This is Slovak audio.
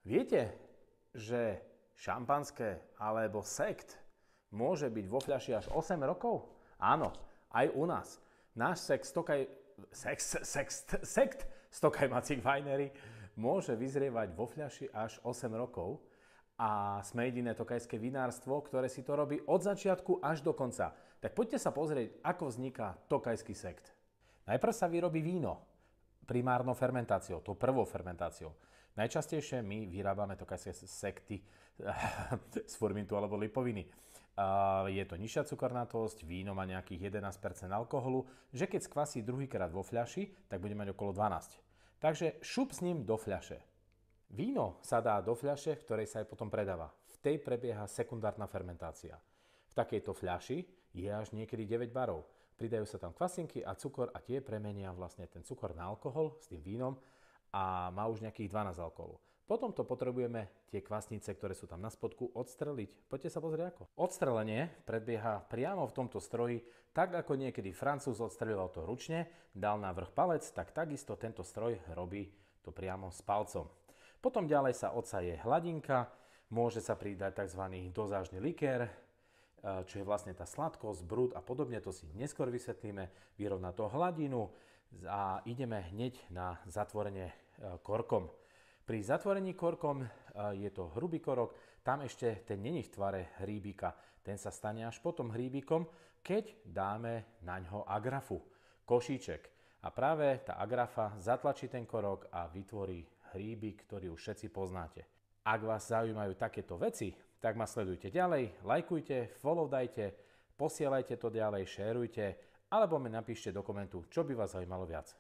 Viete, že šampanské alebo sekt môže byť vo fľaši až 8 rokov? Áno, aj u nás. Náš sekt Stokaj Macik Winery môže vyzrievať vo fľaši až 8 rokov a sme jediné tokajské vinárstvo, ktoré si to robí od začiatku až do konca. Tak poďte sa pozrieť, ako vzniká tokajský sekt. Najprv sa vyrobí víno primárnou fermentáciou, tou prvou fermentáciou. Najčastejšie my vyrábame tokajské sekty z furmintu alebo lipoviny. Je to nižšia cukornatosť, víno má nejakých 11% alkoholu, že keď skvasí druhýkrát vo fľaši, tak bude mať okolo 12. Takže šup s ním do fľaše. Víno sa dá do fľaše, v ktorej sa aj potom predáva. V tej prebieha sekundárna fermentácia. V takejto fľaši je až niekedy 9 barov. Pridajú sa tam kvasinky a cukor a tie premenia vlastne ten cukor na alkohol s tým vínom a má už nejakých 12 alkoholu. Potom to potrebujeme tie kvasnice, ktoré sú tam na spodku, odstreliť. Poďte sa pozrieť ako. Odstrelenie predbieha priamo v tomto stroji, tak ako niekedy Francúz odstreľoval to ručne, dal na vrch palec, tak takisto tento stroj robí to priamo s palcom. Potom ďalej sa odsaje hladinka, môže sa pridať tzv. Dozážny likér, čo je vlastne tá sladkosť, brud a podobne, to si neskôr vysvetlíme, vyrovná to hladinu a ideme hneď na zatvorenie korkom. Pri zatvorení korkom je to hrubý korok, tam ešte ten není v tvare hríbika, ten sa stane až potom hríbikom, keď dáme na ňo agrafu, košíček. A práve tá agrafa zatlačí ten korok a vytvorí hríbik, ktorý už všetci poznáte. Ak vás zaujímajú takéto veci, tak ma sledujte ďalej, lajkujte, followdajte, posielajte to ďalej, šerujte, alebo mi napíšte do komentu, čo by vás zaujímalo viac.